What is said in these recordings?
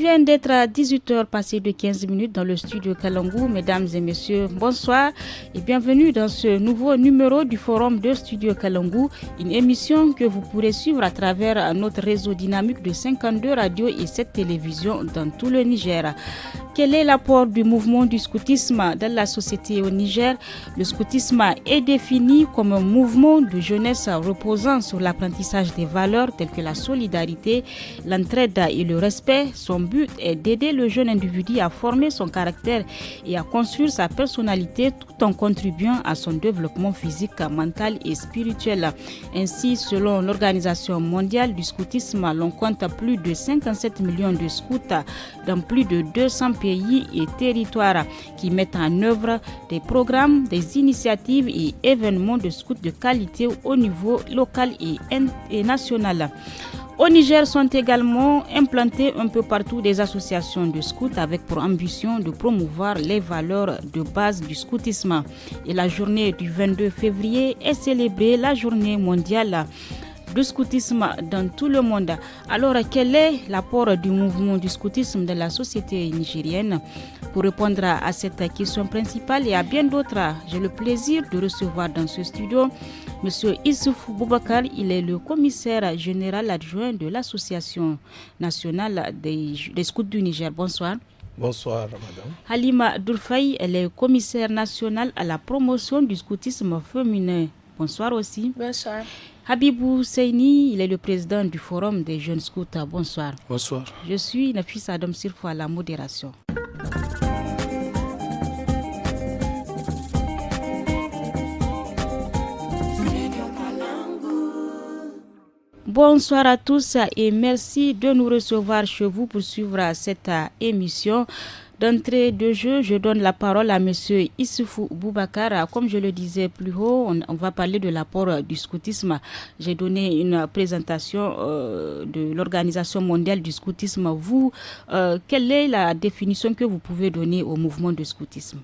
vient d'être à 18h passées de 15 minutes dans le studio Kalangou. Mesdames et messieurs, bonsoir et bienvenue dans ce nouveau numéro du forum de Studio Kalangou, une émission que vous pourrez suivre à travers notre réseau dynamique de 52 radios et 7 télévisions dans tout le Niger. Quel est l'apport du mouvement du scoutisme dans la société au Niger? Le scoutisme est défini comme un mouvement de jeunesse reposant sur l'apprentissage des valeurs telles que la solidarité, l'entraide et le respect. Son but est d'aider le jeune individu à former son caractère et à construire sa personnalité tout en contribuant à son développement physique, mental et spirituel. Ainsi, selon l'Organisation mondiale du scoutisme, l'on compte plus de 57 millions de scouts dans plus de 200 pays et territoires qui mettent en œuvre des programmes, des initiatives et événements de scouts de qualité au niveau local et national. Au Niger sont également implantées un peu partout des associations de scouts avec pour ambition de promouvoir les valeurs de base du scoutisme. Et la journée du 22 février est célébrée la journée mondiale du scoutisme dans tout le monde. Alors, quel est l'apport du mouvement du scoutisme dans la société nigérienne? Pour répondre à cette question principale et à bien d'autres, j'ai le plaisir de recevoir dans ce studio M. Issoufou Boubacar. Il est le commissaire général adjoint de l'Association nationale des scouts du Niger. Bonsoir. Bonsoir, madame. Halima Dourfaï, elle est commissaire nationale à la promotion du scoutisme féminin. Bonsoir aussi. Bonsoir. Habibou Seyni, il est le président du Forum des jeunes scouts. Bonsoir. Bonsoir. Je suis Nafisa Adam Sirfo à la modération. Bonsoir à tous et merci de nous recevoir chez vous pour suivre cette émission. D'entrée de jeu, je donne la parole à M. Issoufou Boubacar. Comme je le disais plus haut, on va parler de l'apport du scoutisme. J'ai donné une présentation de l'Organisation mondiale du scoutisme. Vous, quelle est la définition que vous pouvez donner au mouvement de scoutisme?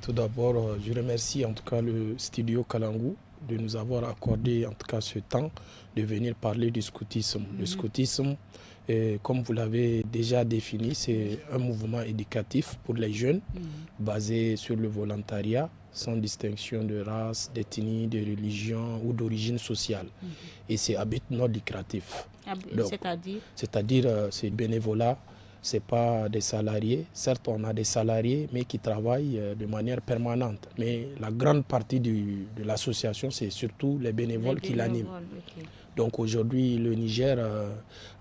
Tout d'abord, je remercie en tout cas le studio Kalangou de nous avoir accordé en tout cas ce temps de venir parler du scoutisme. Le scoutisme, comme vous l'avez déjà défini, c'est un mouvement éducatif pour les jeunes basé sur le volontariat, sans distinction de race, d'ethnie, de religion ou d'origine sociale. Et c'est à but non lucratif. C'est-à-dire, c'est bénévolat. Ce n'est pas des salariés. Certes, on a des salariés, mais qui travaillent de manière permanente. Mais la grande partie de l'association, c'est surtout les bénévoles qui l'animent. Okay. Donc aujourd'hui, le Niger,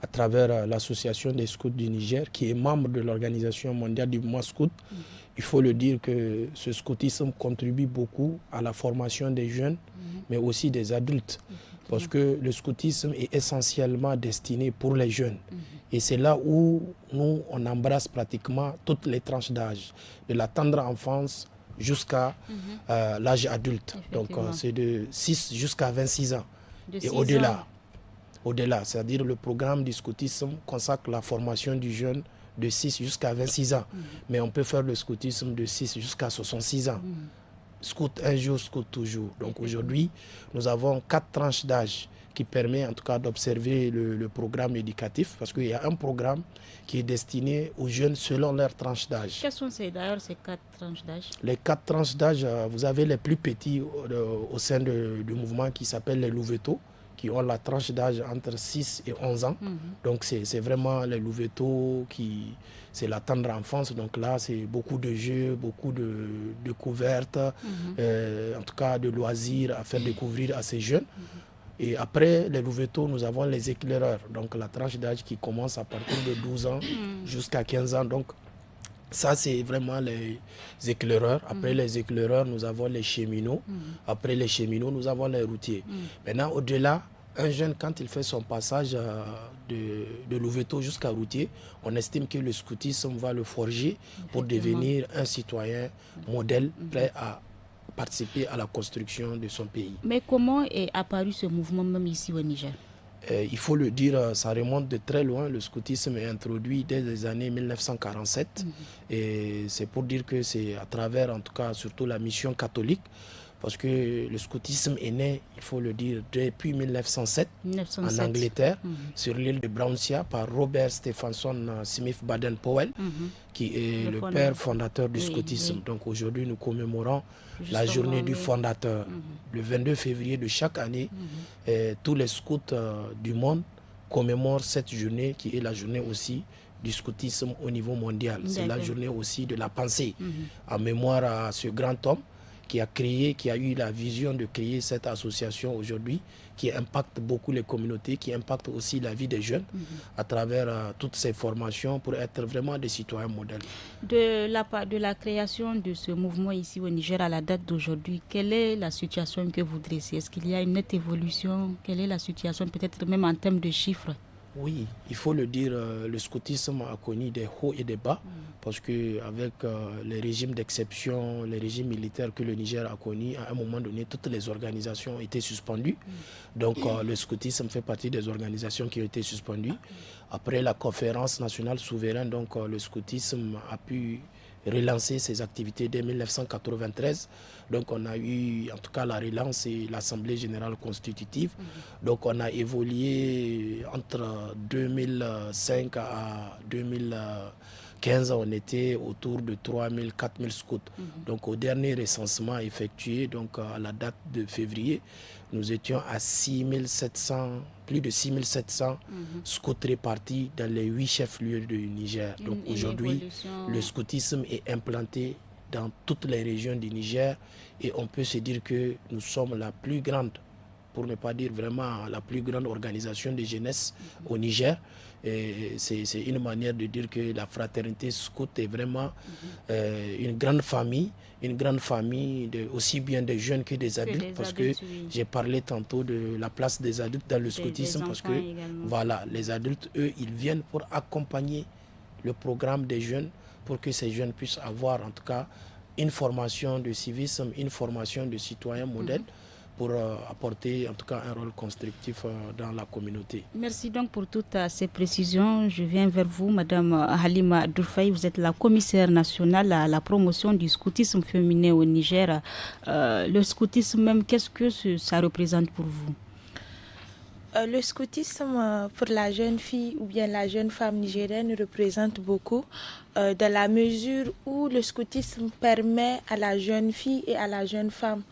à travers l'association des scouts du Niger, qui est membre de l'Organisation mondiale du mouvement scout, il faut le dire que ce scoutisme contribue beaucoup à la formation des jeunes, mais aussi des adultes. Parce que le scoutisme est essentiellement destiné pour les jeunes. Et c'est là où nous, on embrasse pratiquement toutes les tranches d'âge, de la tendre enfance jusqu'à l'âge adulte. Donc c'est de 6 jusqu'à 26 ans. Et au-delà. Au-delà, c'est-à-dire le programme du scoutisme consacre la formation du jeune de 6 jusqu'à 26 ans. Mais on peut faire le scoutisme de 6 jusqu'à 66 ans. Scout un jour, scout toujours. Donc aujourd'hui, nous avons 4 tranches d'âge qui permet en tout cas d'observer le programme éducatif, parce qu'il y a un programme qui est destiné aux jeunes selon leur tranche d'âge. Quelles sont d'ailleurs ces 4 tranches d'âge? Les 4 tranches d'âge, vous avez les plus petits au sein du mouvement qui s'appelle les louveteaux, qui ont la tranche d'âge entre 6 et 11 ans. Donc c'est vraiment les louveteaux qui... C'est la tendre enfance, donc là c'est beaucoup de jeux, beaucoup de découvertes, en tout cas de loisirs à faire découvrir à ces jeunes. Et après les louveteaux, nous avons les éclaireurs, donc la tranche d'âge qui commence à partir de 12 ans jusqu'à 15 ans. Donc ça c'est vraiment les éclaireurs. Après les éclaireurs, nous avons les cheminots. Après les cheminots, nous avons les routiers. Maintenant au-delà, un jeune, quand il fait son passage de louveteau jusqu'à routier, on estime que le scoutisme va le forger pour devenir un citoyen modèle prêt à participer à la construction de son pays. Mais comment est apparu ce mouvement même ici au Niger? Il faut le dire, ça remonte de très loin. Le scoutisme est introduit dès les années 1947. Et c'est pour dire que c'est à travers, en tout cas, surtout la mission catholique, parce que le scoutisme est né, il faut le dire, depuis 1907 en Angleterre, sur l'île de Brownsea, par Robert Stephenson Smith Baden-Powell, qui est le père fondateur du scoutisme. Donc aujourd'hui, nous commémorons la journée du fondateur. Le 22 février de chaque année, tous les scouts du monde commémorent cette journée, qui est la journée aussi du scoutisme au niveau mondial. C'est la journée aussi de la pensée, en mémoire à ce grand homme qui a eu la vision de créer cette association aujourd'hui, qui impacte beaucoup les communautés, qui impacte aussi la vie des jeunes à travers toutes ces formations pour être vraiment des citoyens modèles. De la création de ce mouvement ici au Niger à la date d'aujourd'hui, quelle est la situation que vous dressez? Est-ce qu'il y a une nette évolution? Quelle est la situation, peut-être même en termes de chiffres? Oui, il faut le dire, le scoutisme a connu des hauts et des bas, parce qu'avec les régimes d'exception, les régimes militaires que le Niger a connus, à un moment donné, toutes les organisations ont été suspendues. Donc le scoutisme fait partie des organisations qui ont été suspendues. Après la conférence nationale souveraine, donc le scoutisme a pu relancer ses activités dès 1993. Donc on a eu en tout cas la relance et l'Assemblée générale constitutive. Donc on a évolué entre 2005 à 2015, on était autour de 3000, 4000 scouts. Donc au dernier recensement effectué, donc à la date de février, nous étions à 6700, plus de 6700 scouts répartis dans les 8 chefs-lieux du Niger. Donc aujourd'hui, le scoutisme est implanté dans toutes les régions du Niger et on peut se dire que nous sommes la plus grande, pour ne pas dire vraiment la plus grande organisation de jeunesse au Niger. Et c'est une manière de dire que la fraternité scout est vraiment une grande famille aussi bien des jeunes que des adultes, parce que j'ai parlé tantôt de la place des adultes dans le scoutisme, parce que voilà, les adultes, eux, ils viennent pour accompagner le programme des jeunes, pour que ces jeunes puissent avoir en tout cas une formation de civisme, une formation de citoyen modèle, pour apporter en tout cas un rôle constructif dans la communauté. Merci donc pour toutes ces précisions. Je viens vers vous, Madame Halima Dourfaï. Vous êtes la commissaire nationale à la promotion du scoutisme féminin au Niger. Le scoutisme même, qu'est-ce que ça représente pour vous? Le scoutisme pour la jeune fille ou bien la jeune femme nigérienne représente beaucoup, dans la mesure où le scoutisme permet à la jeune fille et à la jeune femme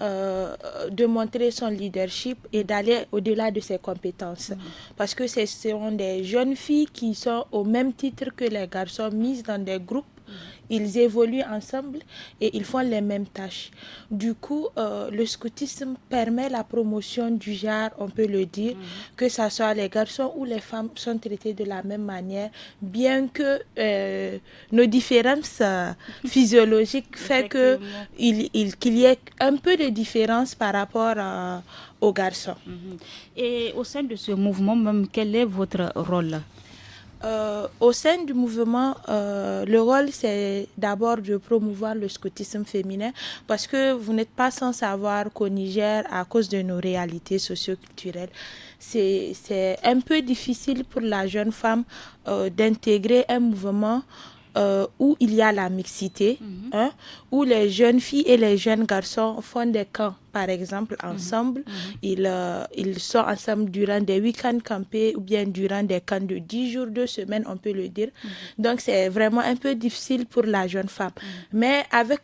de montrer son leadership et d'aller au-delà de ses compétences. Parce que ce sont des jeunes filles qui sont au même titre que les garçons, mises dans des groupes. Ils évoluent ensemble et ils font les mêmes tâches. Du coup, le scoutisme permet la promotion du genre, on peut le dire, que ce soit les garçons ou les femmes sont traités de la même manière, bien que nos différences physiologiques font qu'il y ait un peu de différence par rapport aux garçons. Et au sein de ce mouvement, même, quel est votre rôle ? Au sein du mouvement, le rôle, c'est d'abord de promouvoir le scoutisme féminin, parce que vous n'êtes pas sans savoir qu'au Niger, à cause de nos réalités socio-culturelles, c'est un peu difficile pour la jeune femme d'intégrer un mouvement où il y a la mixité, où les jeunes filles et les jeunes garçons font des camps, par exemple, ensemble. Ils sont ensemble durant des week-ends campés ou bien durant des camps de 10 jours, 2 semaines, on peut le dire. Donc, c'est vraiment un peu difficile pour la jeune femme. Mais avec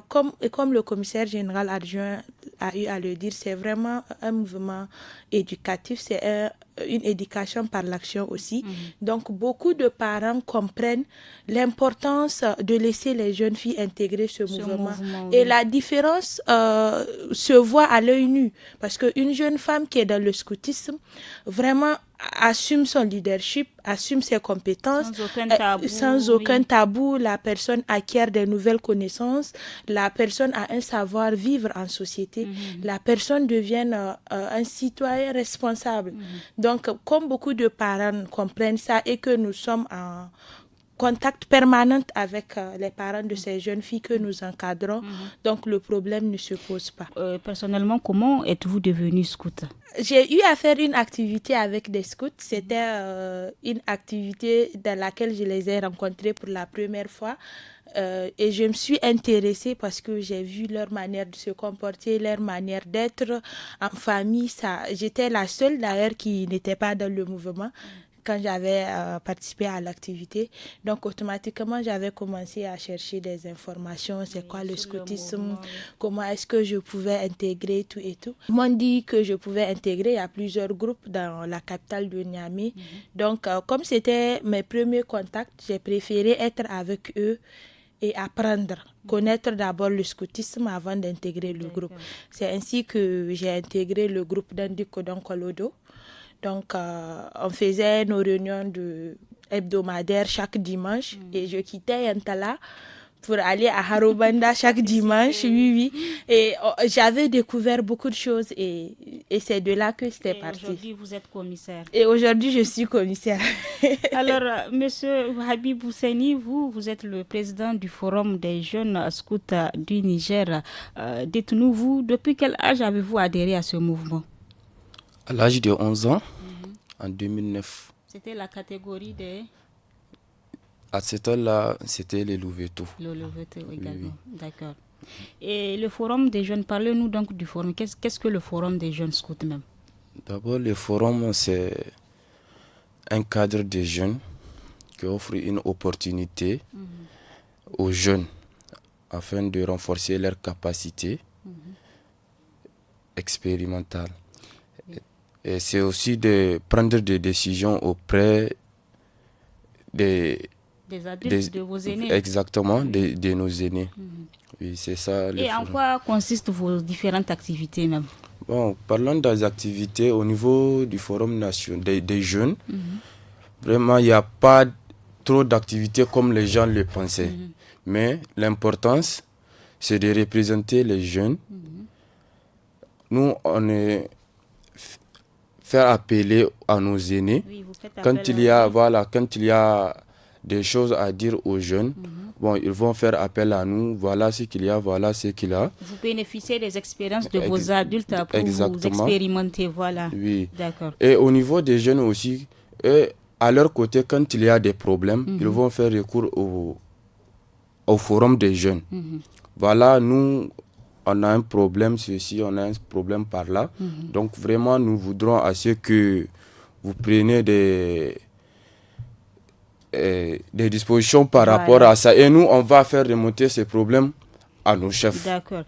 comme le commissaire général adjoint a eu à le dire, c'est vraiment un mouvement éducatif, c'est une éducation par l'action aussi. Donc, beaucoup de parents comprennent l'importance de laisser les jeunes filles intégrer ce mouvement. Et la différence se voit à l'œil nu. Parce qu'une jeune femme qui est dans le scoutisme, vraiment assume son leadership, assume ses compétences. Sans aucun tabou, la personne acquiert des nouvelles connaissances, la personne a un savoir-vivre en société, la personne devient un citoyen responsable. Donc, comme beaucoup de parents comprennent ça et que nous sommes en contact permanent avec les parents de ces jeunes filles que nous encadrons, donc le problème ne se pose pas. Personnellement, comment êtes-vous devenue scout? J'ai eu à faire une activité avec des scouts. C'était une activité dans laquelle je les ai rencontrés pour la première fois. Et je me suis intéressée parce que j'ai vu leur manière de se comporter, leur manière d'être en famille. J'étais la seule d'ailleurs qui n'était pas dans le mouvement quand j'avais participé à l'activité. Donc, automatiquement, j'avais commencé à chercher des informations. C'est quoi le scoutisme? Comment est-ce que je pouvais intégrer tout et tout? Ils m'ont dit que je pouvais intégrer. Il y a plusieurs groupes dans la capitale de Niamey. Donc, comme c'était mes premiers contacts, j'ai préféré être avec eux et apprendre, connaître d'abord le scoutisme avant d'intégrer le groupe. C'est ainsi que j'ai intégré le groupe d'Andi Kodon Kolodo. Donc, on faisait nos réunions hebdomadaires chaque dimanche et je quittais Yantala pour aller à Harobanda chaque dimanche, oui. Et j'avais découvert beaucoup de choses et c'est de là que c'était parti. Aujourd'hui, vous êtes commissaire. Et aujourd'hui, je suis commissaire. Alors, monsieur Habib Housseni, vous êtes le président du Forum des jeunes scouts du Niger. Dites-nous, vous, depuis quel âge avez-vous adhéré à ce mouvement? À l'âge de 11 ans, en 2009. C'était la catégorie des... À cet âge-là, c'était les Louveteaux. Le Louveteau Oui. également, d'accord. Et le Forum des jeunes, parlez-nous donc du forum. Qu'est-ce que le Forum des jeunes scouts même? D'abord, le forum, c'est un cadre de jeunes qui offre une opportunité aux jeunes afin de renforcer leurs capacités expérimentales. Et c'est aussi de prendre des décisions auprès des adultes, de vos aînés. Exactement, de nos aînés. Oui, c'est ça. Et en quoi consistent vos différentes activités même? Bon, parlons des activités au niveau du Forum national des jeunes. Vraiment, il n'y a pas trop d'activités comme les gens le pensaient. Mais l'importance, c'est de représenter les jeunes. Nous, on est faire appeler à nos aînés. Oui, vous faites quand il y a des choses à dire aux jeunes, bon, ils vont faire appel à nous. Voilà ce qu'il y a, voilà ce qu'il y a. Vous bénéficiez des expériences de vos adultes pour vous expérimenter, voilà. Oui. D'accord. Et au niveau des jeunes aussi, à leur côté, quand il y a des problèmes, ils vont faire recours au forum des jeunes. Voilà, nous, on a un problème ceci, on a un problème par là. Donc vraiment, nous voudrons à ce que vous preniez des dispositions par rapport à ça. Et nous, on va faire remonter ces problèmes à nos chefs. D'accord.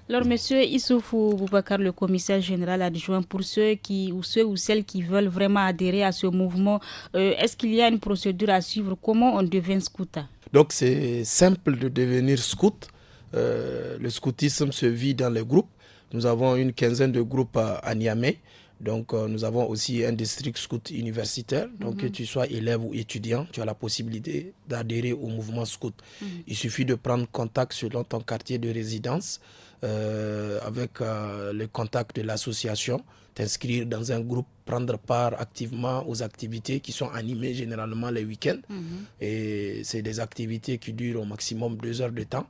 Alors, monsieur Issoufou Boubacar, le commissaire général adjoint, pour ceux ou celles qui veulent vraiment adhérer à ce mouvement, est-ce qu'il y a une procédure à suivre? Comment on devient scout? Donc, c'est simple de devenir scout. Le scoutisme se vit dans les groupes. Nous avons une quinzaine de groupes à Niamey. Donc, nous avons aussi un district scout universitaire. Donc, que tu sois élève ou étudiant, tu as la possibilité d'adhérer au mouvement scout. Il suffit de prendre contact selon ton quartier de résidence avec le contact de l'association, t'inscrire dans un groupe, prendre part activement aux activités qui sont animées généralement les week-ends. Et c'est des activités qui durent au maximum 2 heures de temps.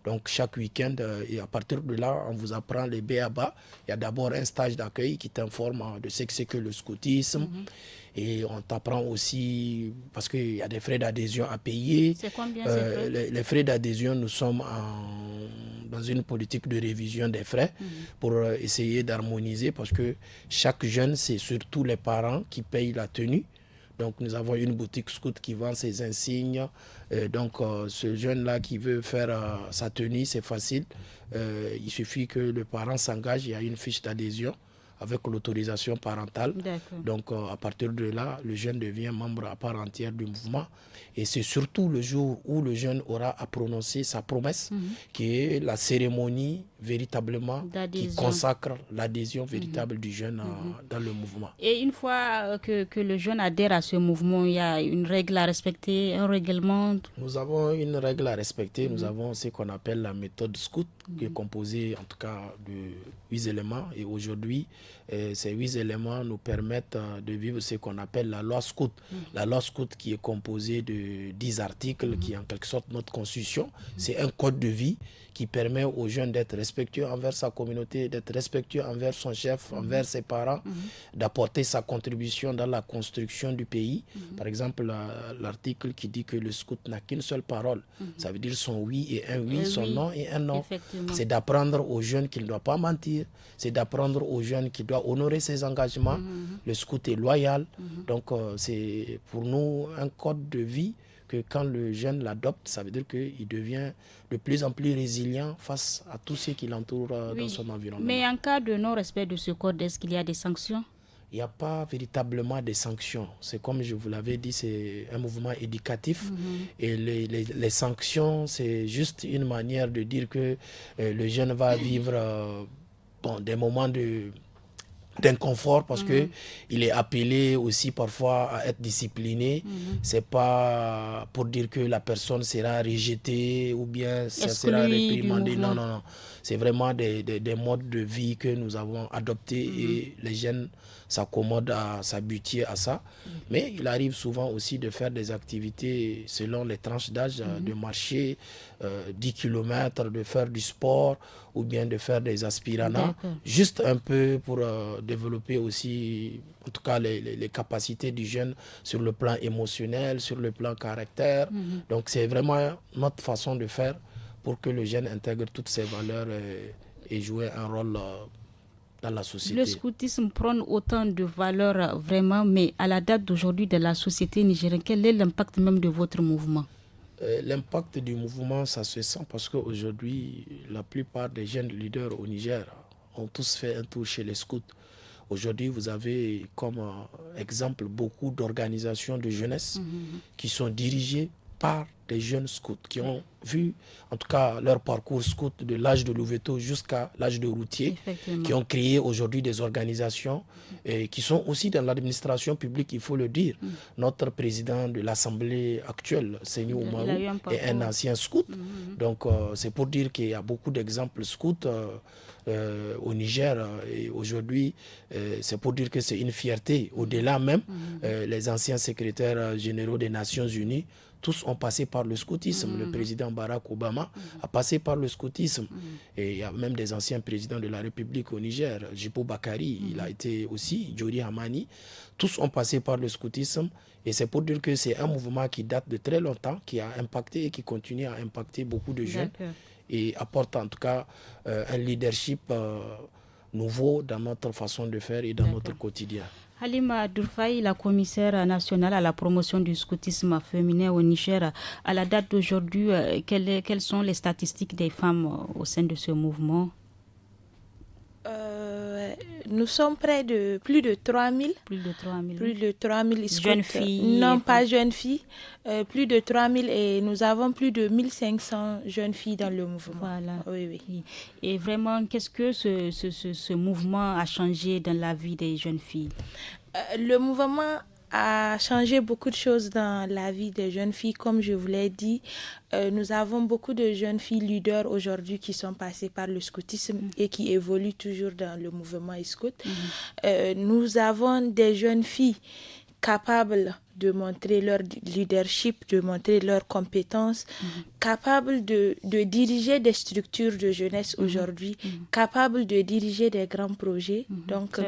Donc chaque week-end, et à partir de là, on vous apprend les b.a.-ba. Il y a d'abord un stage d'accueil qui t'informe de ce que c'est que le scoutisme. Et on t'apprend aussi, parce qu'il y a des frais d'adhésion à payer. C'est combien ces frais? Les frais d'adhésion, nous sommes dans une politique de révision des frais pour essayer d'harmoniser, parce que chaque jeune, c'est surtout les parents qui payent la tenue. Donc nous avons une boutique scout qui vend ses insignes. Donc ce jeune-là qui veut faire sa tenue, c'est facile. Il suffit que le parent s'engage, il y a une fiche d'adhésion avec l'autorisation parentale. Donc à partir de là, le jeune devient membre à part entière du mouvement. Et c'est surtout le jour où le jeune aura à prononcer sa promesse, qui est la cérémonie véritablement qui consacre l'adhésion véritable du jeune dans le mouvement. Et une fois que le jeune adhère à ce mouvement, il y a une règle à respecter, un règlement? Nous avons une règle à respecter. Nous avons ce qu'on appelle la méthode scout, qui est composée en tout cas de 8 éléments. Et aujourd'hui, ces 8 éléments nous permettent de vivre ce qu'on appelle la loi scout. La loi scout qui est composée de 10 articles, qui est en quelque sorte notre constitution. C'est un code de vie qui permet aux jeunes d'être respectueux envers sa communauté, d'être respectueux envers son chef, envers ses parents, d'apporter sa contribution dans la construction du pays. Par exemple, l'article qui dit que le scout n'a qu'une seule parole. Ça veut dire son oui et un oui, son non et un non. C'est d'apprendre aux jeunes qu'il ne doit pas mentir. C'est d'apprendre aux jeunes qu'il doit honorer ses engagements. Le scout est loyal. Donc, c'est pour nous un code de vie que quand le jeune l'adopte, ça veut dire qu'il devient de plus en plus résilient face à tout ce qui l'entoure dans son environnement. Mais en cas de non-respect de ce code, est-ce qu'il y a des sanctions? Il n'y a pas véritablement de sanctions. C'est comme je vous l'avais dit, c'est un mouvement éducatif. Et les sanctions, c'est juste une manière de dire que le jeune va vivre des moments d'inconfort parce que il est appelé aussi parfois à être discipliné. C'est pas pour dire que la personne sera rejetée ou bien ça sera réprimandé. Non. C'est vraiment des modes de vie que nous avons adoptés et les jeunes s'accommodent à s'habituer à ça. Mais il arrive souvent aussi de faire des activités selon les tranches d'âge, de marcher 10 km, de faire du sport ou bien de faire des aspirana, juste un peu pour développer aussi, en tout cas, les capacités du jeune sur le plan émotionnel, sur le plan caractère. Donc, c'est vraiment notre façon de faire pour que le jeune intègre toutes ces valeurs et jouer un rôle dans la société. Le scoutisme prône autant de valeurs vraiment, mais à la date d'aujourd'hui de la société nigérienne, quel est l'impact même de votre mouvement? L'impact du mouvement, ça se sent parce qu'aujourd'hui, la plupart des jeunes leaders au Niger ont tous fait un tour chez les scouts. Aujourd'hui, vous avez comme exemple beaucoup d'organisations de jeunesse qui sont dirigées par des jeunes scouts qui ont vu en tout cas leur parcours scout de l'âge de Louveteau jusqu'à l'âge de Routier, qui ont créé aujourd'hui des organisations et qui sont aussi dans l'administration publique, il faut le dire. Notre président de l'Assemblée actuelle, Seyni Oumarou, est un ancien scout. Donc c'est pour dire qu'il y a beaucoup d'exemples scouts au Niger et aujourd'hui c'est pour dire que c'est une fierté. Au-delà même, les anciens secrétaires généraux des Nations Unies, tous ont passé par le scoutisme. Le président Barack Obama a passé par le scoutisme. Et il y a même des anciens présidents de la République au Niger. Djibo Bakari, il a été aussi, Djori Hamani. Tous ont passé par le scoutisme. Et c'est pour dire que c'est un mouvement qui date de très longtemps, qui a impacté et qui continue à impacter beaucoup de jeunes. Et apporte en tout cas un leadership nouveau dans notre façon de faire et dans notre quotidien. Halima Dourfaï, la commissaire nationale à la promotion du scoutisme féminin au Niger, à la date d'aujourd'hui, quelles sont les statistiques des femmes au sein de ce mouvement? Nous sommes près de plus de 3000. Plus de 3000. Plus de 3000 scouts. Jeunes filles. Non, pas jeunes filles. Plus de 3000 et nous avons plus de 1500 jeunes filles dans le mouvement. Voilà. Oui. Et vraiment, qu'est-ce que ce mouvement a changé dans la vie des jeunes filles? Le mouvement a changé beaucoup de choses dans la vie des jeunes filles. Comme je vous l'ai dit, nous avons beaucoup de jeunes filles leaders aujourd'hui qui sont passées par le scoutisme et qui évoluent toujours dans le mouvement scout. Nous avons des jeunes filles capables de montrer leur leadership, de montrer leurs compétences, capables de diriger des structures de jeunesse aujourd'hui, capables de diriger des grands projets. Donc,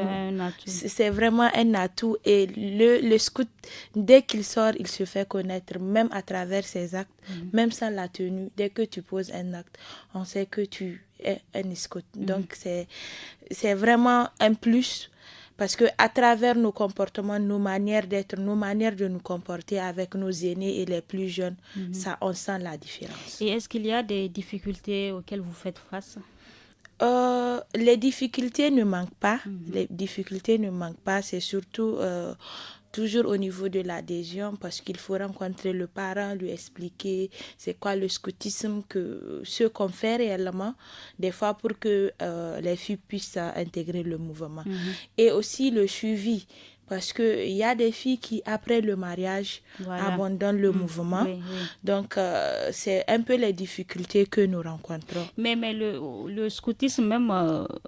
c'est vraiment un atout. Et le scout, dès qu'il sort, il se fait connaître, même à travers ses actes, même sans la tenue. Dès que tu poses un acte, on sait que tu es un scout. Donc, c'est vraiment un plus. Parce qu'à travers nos comportements, nos manières d'être, nos manières de nous comporter avec nos aînés et les plus jeunes, ça, on sent la différence. Et est-ce qu'il y a des difficultés auxquelles vous faites face? Les difficultés ne manquent pas. Les difficultés ne manquent pas. C'est surtout toujours au niveau de l'adhésion parce qu'il faut rencontrer le parent, lui expliquer c'est quoi le scoutisme, ce qu'on fait réellement, des fois pour que les filles puissent intégrer le mouvement. Et aussi le suivi. Parce qu'il y a des filles qui, après le mariage, abandonnent le mouvement. Donc, c'est un peu les difficultés que nous rencontrons. Mais le scoutisme même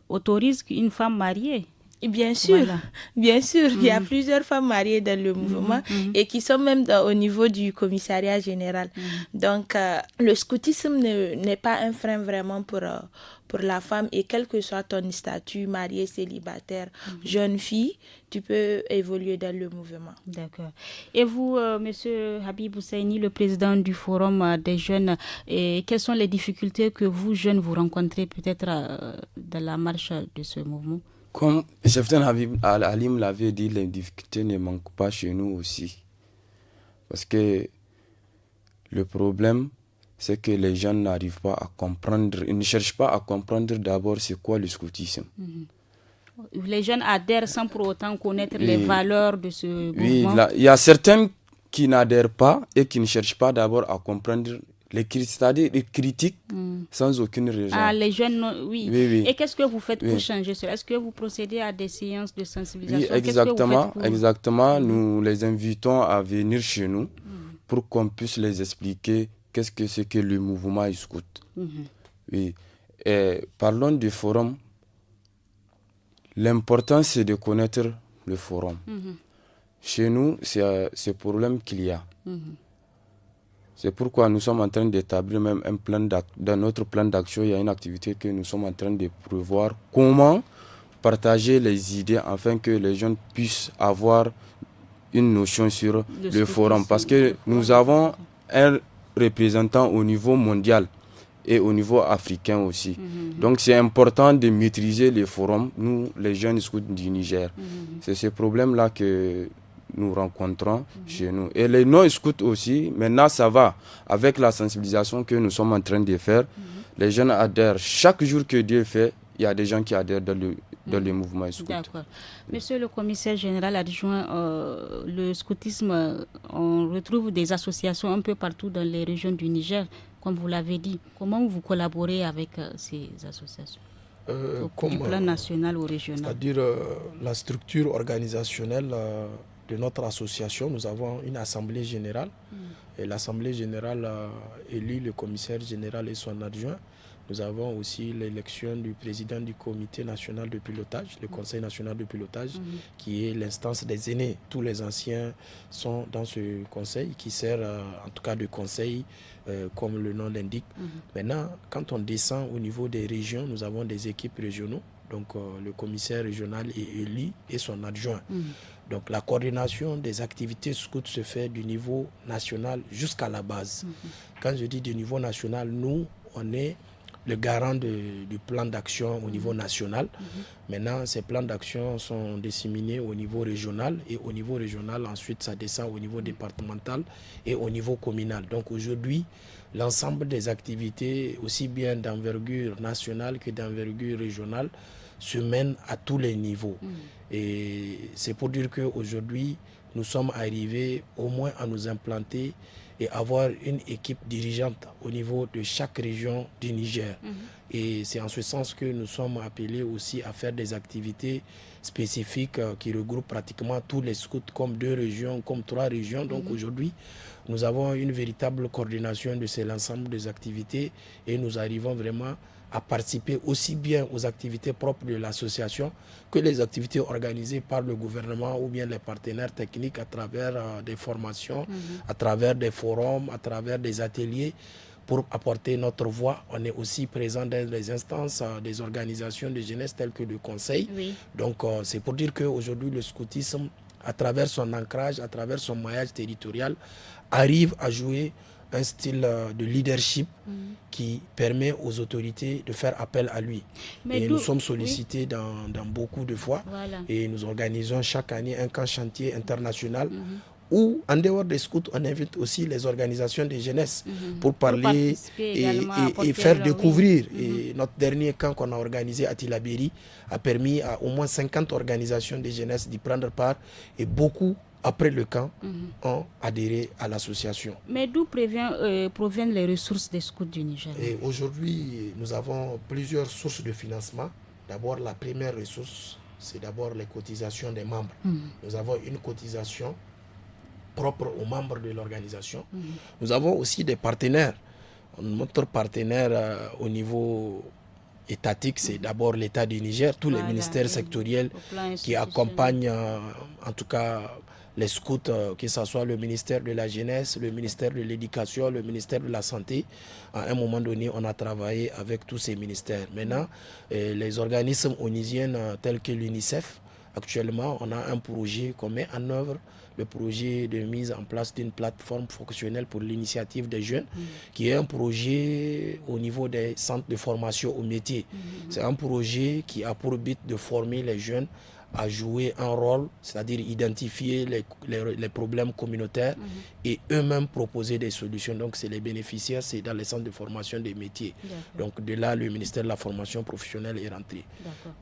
autorise une femme mariée. Et bien sûr, Voilà. bien sûr, il y a plusieurs femmes mariées dans le mouvement et qui sont même au niveau du commissariat général. Donc, le scoutisme n'est pas un frein vraiment pour la femme, et quel que soit ton statut, marié, célibataire, jeune fille, tu peux évoluer dans le mouvement. D'accord. Et vous, Monsieur Habib Husseini, le président du Forum des jeunes, quelles sont les difficultés que vous, jeunes, vous rencontrez peut-être dans la marche de ce mouvement? Comme Cheftain Habib Alim l'avait dit, les difficultés ne manquent pas chez nous aussi. Parce que le problème, c'est que les gens n'arrivent pas à comprendre, ils ne cherchent pas à comprendre d'abord c'est quoi le scoutisme. Les jeunes adhèrent sans pour autant connaître les valeurs de ce mouvement. Oui, il y a certains qui n'adhèrent pas et qui ne cherchent pas d'abord à comprendre c'est-à-dire les critiques sans aucune raison. Ah, les jeunes, oui. Oui. Et qu'est-ce que vous faites pour changer cela? Est-ce que vous procédez à des séances de sensibilisation? Oui, exactement. Nous les invitons à venir chez nous pour qu'on puisse les expliquer qu'est-ce que c'est que le mouvement scout. Oui. Et parlons du forum. L'important, c'est de connaître le forum. Chez nous, c'est ce problème qu'il y a. C'est pourquoi nous sommes en train d'établir même un plan dans notre plan d'action, il y a une activité que nous sommes en train de prévoir. Comment partager les idées afin que les jeunes puissent avoir une notion sur le forum. Parce que nous avons un représentant au niveau mondial et au niveau africain aussi. Donc c'est important de maîtriser les forums, nous les jeunes scouts du Niger. C'est ce problème-là que nous rencontrons chez nous. Et les non-scouts aussi, maintenant ça va. Avec la sensibilisation que nous sommes en train de faire, les jeunes adhèrent. Chaque jour que Dieu fait, il y a des gens qui adhèrent dans le mouvement scout. D'accord. Monsieur le commissaire général adjoint, le scoutisme, on retrouve des associations un peu partout dans les régions du Niger, comme vous l'avez dit. Comment vous collaborez avec ces associations du plan national ou régional? C'est-à-dire la structure organisationnelle de notre association, nous avons une assemblée générale et l'assemblée générale élit le commissaire général et son adjoint. Nous avons aussi l'élection du président du comité national de pilotage, le conseil national de pilotage, qui est l'instance des aînés. Tous les anciens sont dans ce conseil qui sert en tout cas de conseil, comme le nom l'indique. Maintenant, quand on descend au niveau des régions, nous avons des équipes régionaux. Donc le commissaire régional est élu et son adjoint. Donc la coordination des activités scouts se fait du niveau national jusqu'à la base. Quand je dis du niveau national, nous, on est le garant du plan d'action au niveau national. Maintenant, ces plans d'action sont disséminés au niveau régional et au niveau régional, ensuite, ça descend au niveau départemental et au niveau communal. Donc aujourd'hui, l'ensemble des activités, aussi bien d'envergure nationale que d'envergure régionale, se mènent à tous les niveaux. Et c'est pour dire qu'aujourd'hui, nous sommes arrivés au moins à nous implanter et avoir une équipe dirigeante au niveau de chaque région du Niger. Et c'est en ce sens que nous sommes appelés aussi à faire des activités spécifiques qui regroupent pratiquement tous les scouts comme 2 régions, comme 3 régions. Donc aujourd'hui, nous avons une véritable coordination de l'ensemble des activités et nous arrivons vraiment à participer aussi bien aux activités propres de l'association que les activités organisées par le gouvernement ou bien les partenaires techniques à travers des formations, à travers des forums, à travers des ateliers pour apporter notre voix. On est aussi présent dans les instances des organisations de jeunesse telles que le Conseil. Donc c'est pour dire qu'aujourd'hui le scoutisme, à travers son ancrage, à travers son maillage territorial, arrive à jouer un style de leadership qui permet aux autorités de faire appel à lui. Et nous sommes sollicités dans beaucoup de fois et nous organisons chaque année un camp chantier international où, en dehors des scouts, on invite aussi les organisations de jeunesse pour parler et faire découvrir. Et notre dernier camp qu'on a organisé à Tilaberi a permis à au moins 50 organisations de jeunesse d'y prendre part et beaucoup après le camp, ont adhéré à l'association. Mais d'où proviennent les ressources des scouts du Niger? Aujourd'hui, nous avons plusieurs sources de financement. D'abord, la première ressource, c'est d'abord les cotisations des membres. Nous avons une cotisation propre aux membres de l'organisation. Nous avons aussi des partenaires. Notre partenaire au niveau étatique, c'est d'abord l'État du Niger, tous les ministères sectoriels qui accompagnent en tout cas les scouts, que ce soit le ministère de la Jeunesse, le ministère de l'Éducation, le ministère de la Santé. À un moment donné, on a travaillé avec tous ces ministères. Maintenant, les organismes onusiens tels que l'UNICEF, actuellement, on a un projet qu'on met en œuvre, le projet de mise en place d'une plateforme fonctionnelle pour l'initiative des jeunes, qui est un projet au niveau des centres de formation au métier. C'est un projet qui a pour but de former les jeunes à jouer un rôle, c'est-à-dire identifier les problèmes communautaires et eux-mêmes proposer des solutions. Donc c'est les bénéficiaires, c'est dans les centres de formation des métiers. Donc de là, le ministère de la formation professionnelle est rentré.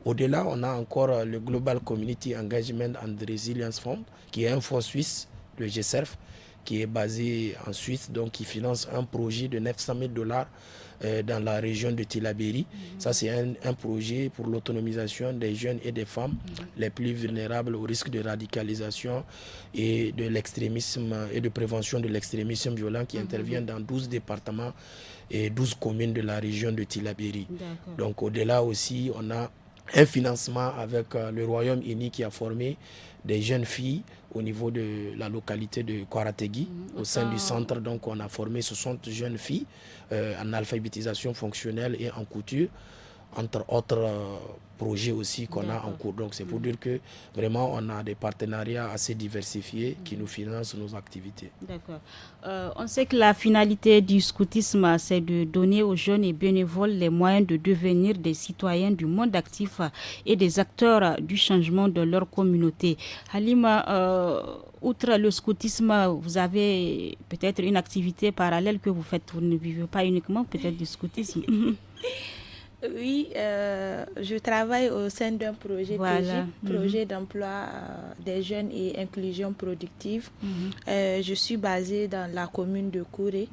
Au-delà, on a encore le Global Community Engagement and Resilience Fund, qui est un fonds suisse, le GCERF, qui est basé en Suisse, donc qui finance un projet de 900 000 $ dans la région de Tillabéri. Ça, c'est un projet pour l'autonomisation des jeunes et des femmes les plus vulnérables au risque de radicalisation et de l'extrémisme et de prévention de l'extrémisme violent qui intervient dans 12 départements et 12 communes de la région de Tillabéri. Donc, au-delà aussi, on a un financement avec le Royaume-Uni qui a formé des jeunes filles au niveau de la localité de Kwarategi, au sein du centre. Donc, on a formé 60 jeunes filles en alphabétisation fonctionnelle et en couture, entre autres projets aussi qu'on a en cours. Donc, c'est pour dire que vraiment, on a des partenariats assez diversifiés qui nous financent nos activités. D'accord. On sait que la finalité du scoutisme, c'est de donner aux jeunes et bénévoles les moyens de devenir des citoyens du monde actif et des acteurs du changement de leur communauté. Halima, outre le scoutisme, vous avez peut-être une activité parallèle que vous faites. Vous ne vivez pas uniquement peut-être du scoutisme. Oui, je travaille au sein d'un projet projet d'emploi des jeunes et inclusion productive. Je suis basée dans la commune de Kouré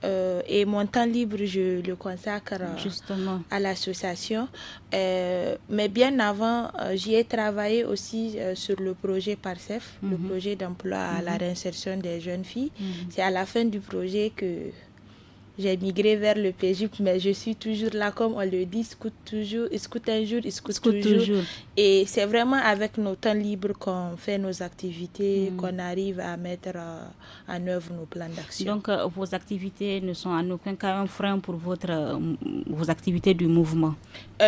et mon temps libre, je le consacre à l'association. Mais bien avant, j'y ai travaillé aussi sur le projet PARCEF, le projet d'emploi à la réinsertion des jeunes filles. C'est à la fin du projet que j'ai migré vers le PJP, mais je suis toujours là, comme on le dit, scout un jour, scout toujours. Et c'est vraiment avec nos temps libres qu'on fait nos activités, qu'on arrive à mettre en œuvre nos plans d'action. Donc, vos activités ne sont en aucun cas un frein pour vos activités du mouvement?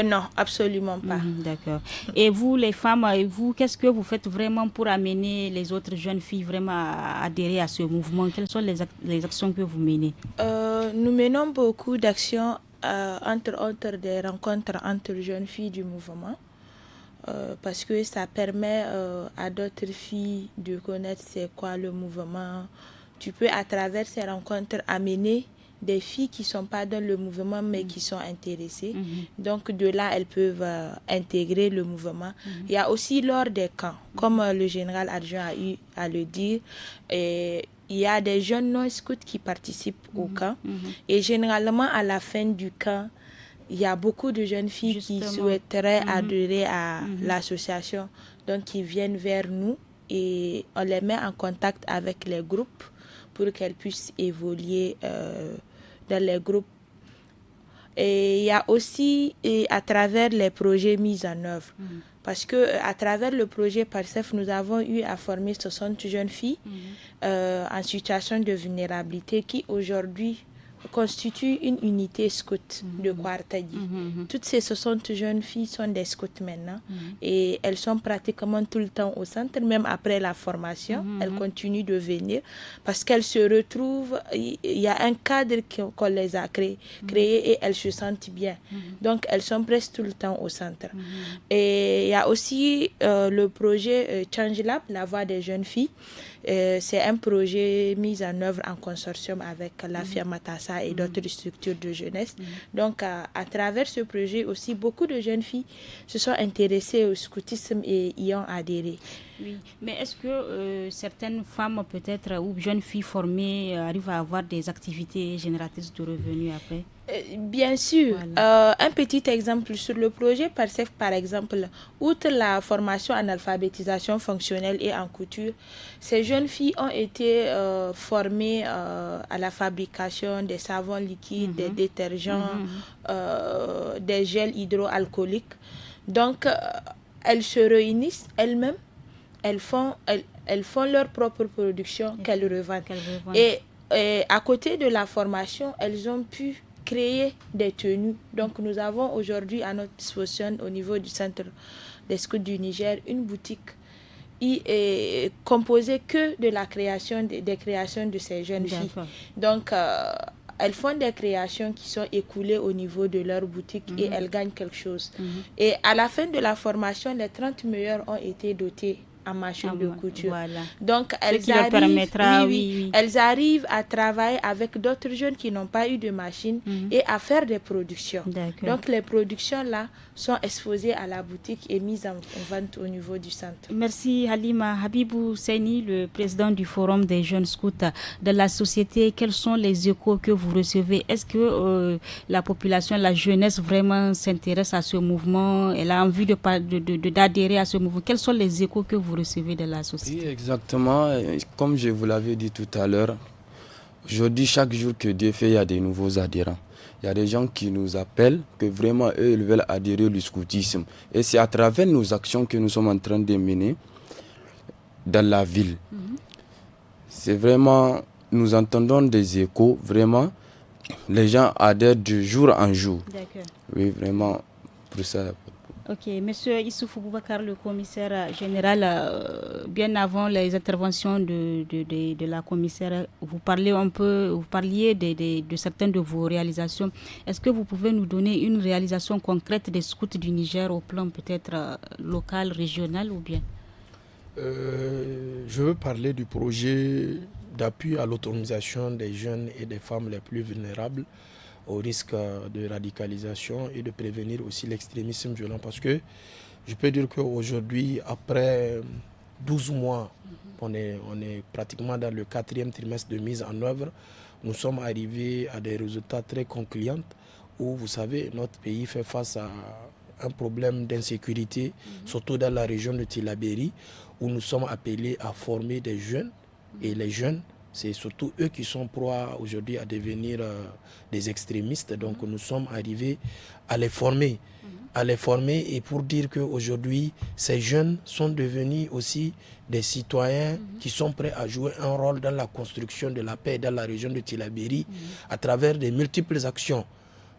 Non, absolument pas. D'accord. Et vous, les femmes, qu'est-ce que vous faites vraiment pour amener les autres jeunes filles vraiment à adhérer à ce mouvement? Quelles sont les actions que vous menez? Nous menons beaucoup d'actions, entre autres des rencontres entre jeunes filles du mouvement, parce que ça permet à d'autres filles de connaître c'est quoi le mouvement. Tu peux à travers ces rencontres amener des filles qui ne sont pas dans le mouvement mais qui sont intéressées. Donc de là, elles peuvent intégrer le mouvement. Il y a aussi lors des camps, comme le général adjoint a eu à le dire, il y a des jeunes non-scouts qui participent au camp. Et généralement, à la fin du camp, il y a beaucoup de jeunes filles qui souhaiteraient adhérer à l'association. Donc, ils viennent vers nous et on les met en contact avec les groupes pour qu'elles puissent évoluer dans les groupes. Et il y a aussi à travers les projets mis en œuvre. Parce qu'à travers le projet PARCEF, nous avons eu à former 60 jeunes filles en situation de vulnérabilité qui aujourd'hui constituent une unité scout de Kwartagi. Toutes ces 60 jeunes filles sont des scouts maintenant et elles sont pratiquement tout le temps au centre, même après la formation. Elles continuent de venir parce qu'elles se retrouvent, il y a un cadre qu'on les a créé et elles se sentent bien. Donc elles sont presque tout le temps au centre. Et il y a aussi le projet Change Lab, la voix des jeunes filles. C'est un projet mis en œuvre en consortium avec la Fiamatassa et d'autres structures de jeunesse. Donc, à travers ce projet aussi, beaucoup de jeunes filles se sont intéressées au scoutisme et y ont adhéré. Oui, mais est-ce que certaines femmes peut-être ou jeunes filles formées arrivent à avoir des activités génératrices de revenus après? Bien sûr. Un petit exemple sur le projet PARSEF, par exemple, outre la formation en alphabétisation fonctionnelle et en couture, ces jeunes filles ont été formées à la fabrication des savons liquides, des détergents, des gels hydroalcooliques. Donc, elles se réunissent elles-mêmes, elles font leur propre production qu'elles revendent. Et à côté de la formation, elles ont pu créer des tenues. Donc, nous avons aujourd'hui à notre disposition au niveau du Centre des scouts du Niger une boutique est composée que de la création des créations de ces jeunes filles. Donc, elles font des créations qui sont écoulées au niveau de leur boutique et elles gagnent quelque chose. Et à la fin de la formation, les 30 meilleures ont été dotées en machine de couture. Donc, elles arrivent à travailler avec d'autres jeunes qui n'ont pas eu de machine et à faire des productions. Donc, les productions-là sont exposées à la boutique et mises en vente au niveau du centre. Merci Halima. Habibou Seyni, le président du Forum des jeunes scouts de la société, quels sont les échos que vous recevez? Est-ce que la population, la jeunesse vraiment s'intéresse à ce mouvement? Elle a envie d'adhérer à ce mouvement? Quels sont les échos que vous recevez de la société? Oui, exactement. Comme je vous l'avais dit tout à l'heure, aujourd'hui, chaque jour que Dieu fait, il y a des nouveaux adhérents. Il y a des gens qui nous appellent, que vraiment, eux, ils veulent adhérer au scoutisme. Et c'est à travers nos actions que nous sommes en train de mener dans la ville. C'est vraiment, nous entendons des échos, vraiment, les gens adhèrent de jour en jour. D'accord. Oui, vraiment, pour ça. Ok, Monsieur Issoufou Boubacar, le commissaire général, bien avant les interventions de la commissaire, vous parliez de certaines de vos réalisations. Est-ce que vous pouvez nous donner une réalisation concrète des scouts du Niger au plan peut-être local, régional ou bien? Je veux parler du projet d'appui à l'autonomisation des jeunes et des femmes les plus vulnérables au risque de radicalisation et de prévenir aussi l'extrémisme violent. Parce que je peux dire qu'aujourd'hui, après 12 mois, on est pratiquement dans le 4e trimestre de mise en œuvre, nous sommes arrivés à des résultats très concluants où, vous savez, notre pays fait face à un problème d'insécurité, surtout dans la région de Tillabéri, où nous sommes appelés à former des jeunes. Et les jeunes, c'est surtout eux qui sont proies aujourd'hui à devenir des extrémistes. Donc nous sommes arrivés à les former. Et pour dire qu'aujourd'hui, ces jeunes sont devenus aussi des citoyens qui sont prêts à jouer un rôle dans la construction de la paix dans la région de Tillabéri à travers de multiples actions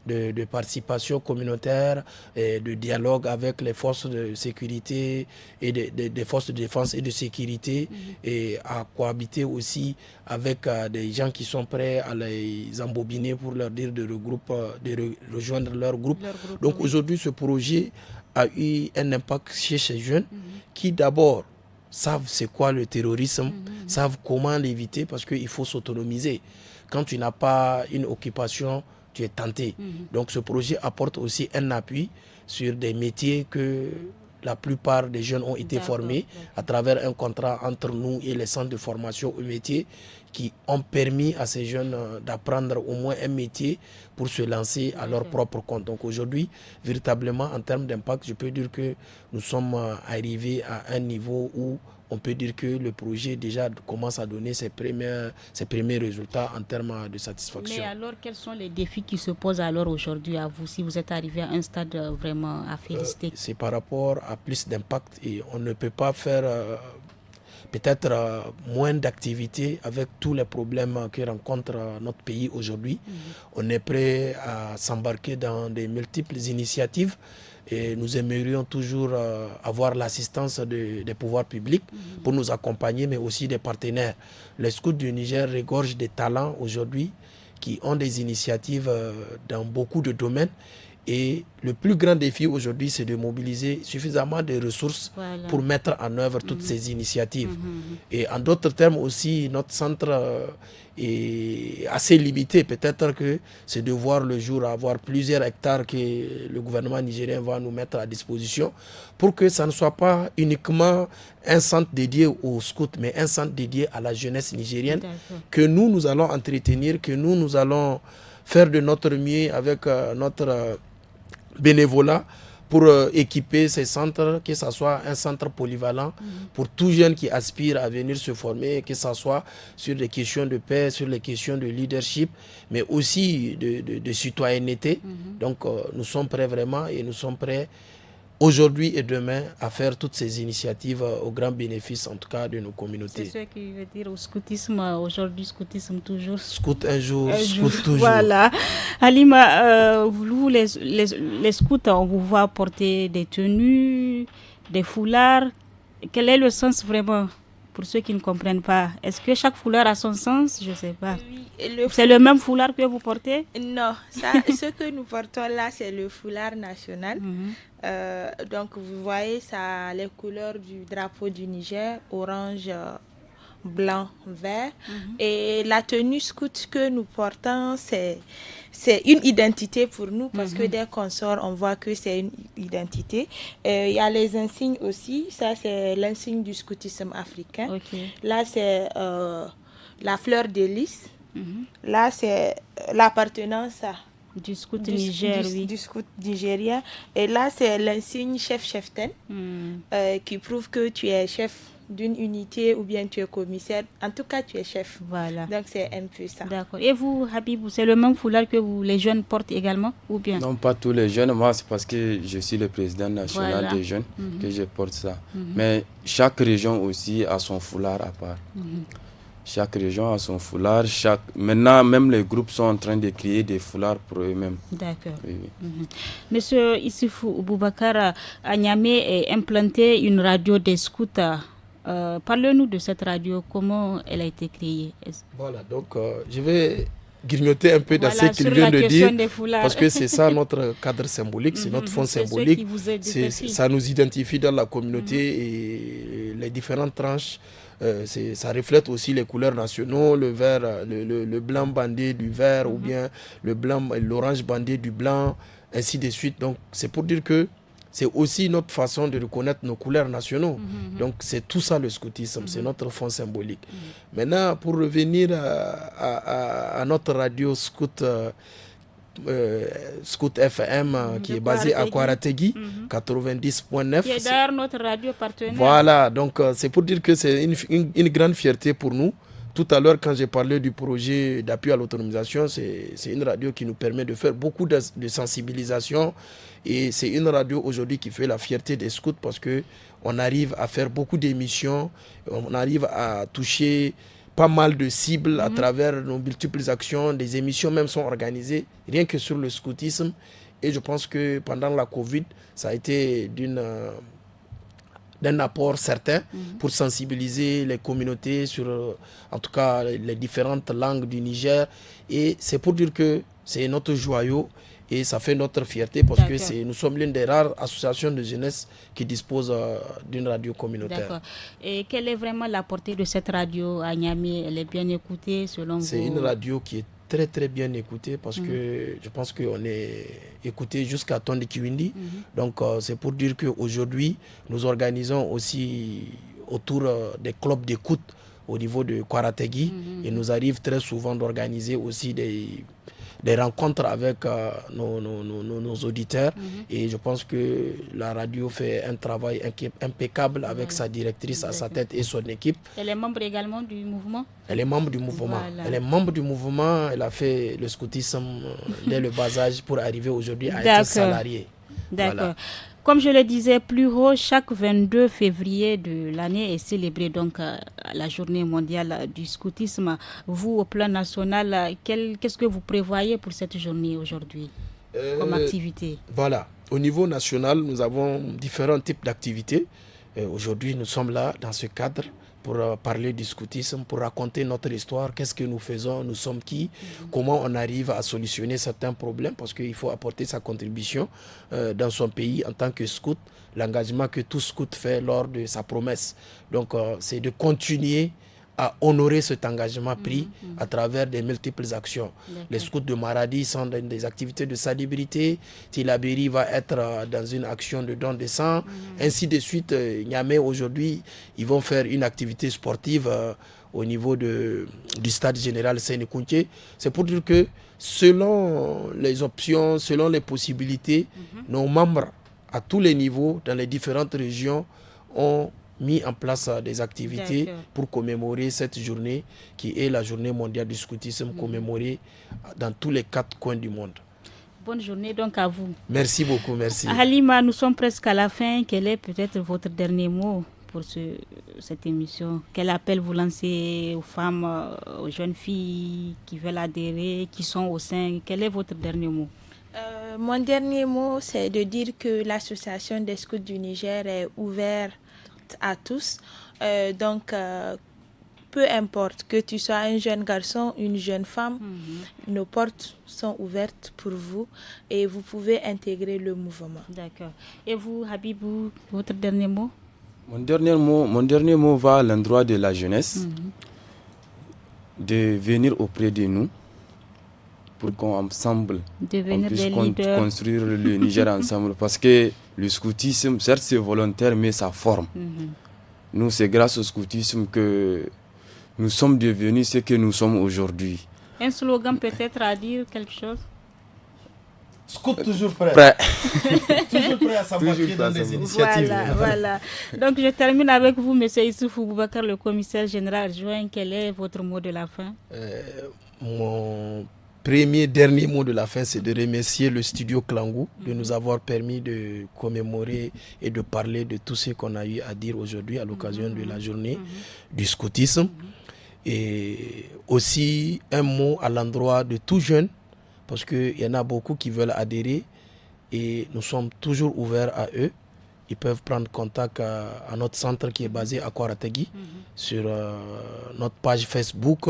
de participation communautaire, et de dialogue avec les forces de sécurité et des forces de défense et de sécurité, et à cohabiter aussi avec des gens qui sont prêts à les embobiner pour leur dire de rejoindre leur groupe. Donc aujourd'hui, ce projet a eu un impact chez ces jeunes qui d'abord savent c'est quoi le terrorisme, savent comment l'éviter, parce qu'il faut s'autonomiser. Quand tu n'as pas une occupation, tu es tenté. Donc ce projet apporte aussi un appui sur des métiers que la plupart des jeunes ont été formés à travers un contrat entre nous et les centres de formation au métier qui ont permis à ces jeunes d'apprendre au moins un métier pour se lancer à leur propre compte. Donc aujourd'hui, véritablement, en termes d'impact, je peux dire que nous sommes arrivés à un niveau où on peut dire que le projet déjà commence à donner ses premiers résultats en termes de satisfaction. Mais alors, quels sont les défis qui se posent alors aujourd'hui à vous, si vous êtes arrivé à un stade vraiment à féliciter? C'est par rapport à plus d'impact, et on ne peut pas faire peut-être moins d'activités avec tous les problèmes que rencontre notre pays aujourd'hui. On est prêt à s'embarquer dans des multiples initiatives. Et nous aimerions toujours avoir l'assistance des pouvoirs publics pour nous accompagner, mais aussi des partenaires. Les scouts du Niger regorgent des talents aujourd'hui qui ont des initiatives dans beaucoup de domaines. Et le plus grand défi aujourd'hui, c'est de mobiliser suffisamment de ressources pour mettre en œuvre toutes ces initiatives. Et en d'autres termes aussi, notre centre est assez limité. Peut-être que c'est de voir le jour avoir plusieurs hectares que le gouvernement nigérien va nous mettre à disposition pour que ça ne soit pas uniquement un centre dédié aux scouts, mais un centre dédié à la jeunesse nigérienne que nous allons entretenir, que nous allons faire de notre mieux avec notre bénévolat pour équiper ces centres, que ce soit un centre polyvalent pour tout jeune qui aspire à venir se former, que ce soit sur les questions de paix, sur les questions de leadership, mais aussi de citoyenneté. Donc nous sommes prêts vraiment et nous sommes prêts aujourd'hui et demain à faire toutes ces initiatives au grand bénéfice en tout cas de nos communautés. C'est ce qui veut dire au scoutisme, aujourd'hui scoutisme toujours. Scout un jour, scout toujours. Voilà. Halima, vous les scouts, on vous voit porter des tenues, des foulards. Quel est le sens vraiment pour ceux qui ne comprennent pas? Est-ce que chaque foulard a son sens? Je ne sais pas. Oui, c'est le même foulard que vous portez? Non, ce que nous portons là, c'est le foulard national. Donc, vous voyez, ça a les couleurs du drapeau du Niger, orange, blanc, vert. Et la tenue scout que nous portons, c'est une identité pour nous parce que dès qu'on sort, on voit que c'est une identité. Il y a les insignes aussi. Ça, c'est l'insigne du scoutisme africain. Là, c'est la fleur de lys. Là, c'est l'appartenance du scout nigérien. Du scout nigérien. Et là, c'est l'insigne chef-cheftain qui prouve que tu es chef d'une unité ou bien tu es commissaire. En tout cas, tu es chef. Voilà. Donc, c'est un peu ça. D'accord. Et vous, Habibou, c'est le même foulard que les jeunes portent également ou bien? Non, pas tous les jeunes. Moi, c'est parce que je suis le président national des jeunes que je porte ça. Mais chaque région aussi a son foulard à part. Chaque région a son foulard. Maintenant, même les groupes sont en train de créer des foulards pour eux-mêmes. D'accord. Oui. Monsieur Issifou Boubacar, à Niamey est implantée une radio des scouts. Parlez-nous de cette radio, comment elle a été créée? Voilà, donc je vais grignoter un peu dans ce qu'il vient de dire, parce que c'est ça notre cadre symbolique, c'est notre fond symbolique. Ça nous identifie dans la communauté et les différentes tranches. Ça reflète aussi les couleurs nationaux, le vert, le blanc bandé du vert ou bien l'orange bandé du blanc, ainsi de suite. Donc c'est pour dire que c'est aussi notre façon de reconnaître nos couleurs nationaux. Donc c'est tout ça le scoutisme, c'est notre fond symbolique. Maintenant, pour revenir à notre radio scout, Scout FM qui est basé à Kouarategui, 90.9. Qui est d'ailleurs notre radio partenaire. Voilà, donc c'est pour dire que c'est une grande fierté pour nous. Tout à l'heure, quand j'ai parlé du projet d'appui à l'autonomisation, c'est une radio qui nous permet de faire beaucoup de sensibilisation. Et c'est une radio aujourd'hui qui fait la fierté des scouts parce qu'on arrive à faire beaucoup d'émissions, on arrive à toucher pas mal de cibles à travers nos multiples actions. Des émissions même sont organisées rien que sur le scoutisme. Et je pense que pendant la Covid, ça a été d'un apport certain pour sensibiliser les communautés sur, en tout cas, les différentes langues du Niger. Et c'est pour dire que c'est notre joyau et ça fait notre fierté parce que nous sommes l'une des rares associations de jeunesse qui dispose d'une radio communautaire. D'accord. Et quelle est vraiment la portée de cette radio à Niamey? Elle est bien écoutée selon vous? C'est une radio qui est très très bien écoutée parce que je pense qu'on est écouté jusqu'à Tondikiwindi. Donc c'est pour dire qu'aujourd'hui nous organisons aussi autour des clubs d'écoute au niveau de Kouarategui et nous arrive très souvent d'organiser aussi des rencontres avec nos auditeurs et je pense que la radio fait un travail impeccable avec sa directrice à sa tête et son équipe. Elle est membre également du mouvement? Elle est membre du mouvement. Voilà. Elle est membre du mouvement. Elle a fait le scoutisme dès le bas âge pour arriver aujourd'hui à être salariée. D'accord. Voilà. Comme je le disais plus haut, chaque 22 février de l'année est célébrée donc la journée mondiale du scoutisme. Vous, au plan national, qu'est-ce que vous prévoyez pour cette journée aujourd'hui comme activité? Voilà. Au niveau national, nous avons différents types d'activités. Aujourd'hui, nous sommes là dans ce cadre pour parler du scoutisme, pour raconter notre histoire, qu'est-ce que nous faisons, nous sommes qui, comment on arrive à solutionner certains problèmes, parce qu'il faut apporter sa contribution dans son pays en tant que scout, l'engagement que tout scout fait lors de sa promesse. Donc c'est de continuer à honorer cet engagement pris à travers des multiples actions. Les scouts de Maradi sont dans des activités de salubrité, Tilaberi va être dans une action de don de sang, ainsi de suite. Niamey aujourd'hui, ils vont faire une activité sportive au niveau du stade général Sénékounché. C'est pour dire que selon les options, selon les possibilités, nos membres à tous les niveaux, dans les différentes régions, ont mis en place des activités pour commémorer cette journée qui est la journée mondiale du scoutisme, commémorée dans tous les 4 coins du monde. Bonne journée donc à vous. Merci beaucoup, merci. Halima, nous sommes presque à la fin. Quel est peut-être votre dernier mot pour cette émission? Quel appel vous lancez aux femmes, aux jeunes filles qui veulent adhérer, qui sont au sein? Quel est votre dernier mot? Mon dernier mot, c'est de dire que l'association des scouts du Niger est ouverte à tous. Donc, peu importe que tu sois un jeune garçon, une jeune femme, nos portes sont ouvertes pour vous et vous pouvez intégrer le mouvement. D'accord. Et vous, Habibou, votre dernier mot? Mon dernier mot va à l'endroit de la jeunesse, de venir auprès de nous pour qu'ensemble on puisse construire le Niger ensemble. Parce que le scoutisme, certes c'est volontaire, mais ça forme. Nous, c'est grâce au scoutisme que nous sommes devenus ce que nous sommes aujourd'hui. Un slogan peut-être à dire quelque chose? Scout toujours prêt. Toujours prêt à s'embarquer dans des initiatives. Voilà. Donc je termine avec vous, M. Issoufou Boubacar, le commissaire général adjoint. Quel est votre mot de la fin? Mon dernier mot de la fin, c'est de remercier le studio Kalangou de nous avoir permis de commémorer et de parler de tout ce qu'on a eu à dire aujourd'hui à l'occasion de la journée du scoutisme. Et aussi un mot à l'endroit de tout jeune, parce qu'il y en a beaucoup qui veulent adhérer et nous sommes toujours ouverts à eux. Ils peuvent prendre contact à notre centre qui est basé à Kwaratagui, sur notre page Facebook,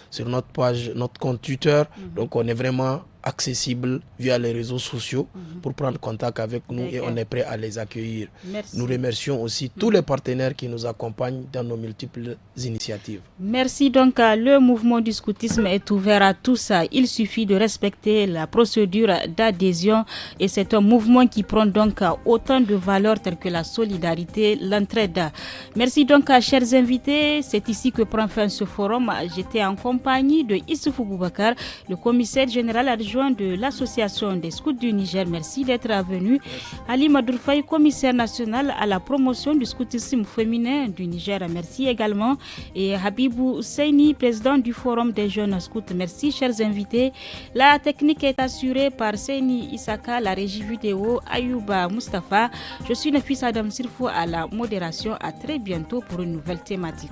sur notre compte Twitter. Donc on est vraiment accessible via les réseaux sociaux pour prendre contact avec nous et on est prêt à les accueillir. Merci. Nous remercions aussi tous les partenaires qui nous accompagnent dans nos multiples initiatives. Merci. Donc le mouvement du scoutisme est ouvert à tous. Il suffit de respecter la procédure d'adhésion et c'est un mouvement qui prend donc autant de valeurs telles que la solidarité, l'entraide. Merci donc à chers invités. C'est ici que prend fin ce forum. J'étais en compagnie de Issoufou Boubacar, le commissaire général adjoint de l'association des scouts du Niger. Merci d'être venu. Ali Madourfaï, commissaire national à la promotion du scoutisme féminin du Niger. Merci également. Et Habibou Seini, président du forum des jeunes scouts. Merci chers invités. La technique est assurée par Seini Isaka, la régie vidéo Ayouba Mustafa. Je suis Nafis Adam Sirfo à la modération. À très bientôt pour une nouvelle thématique.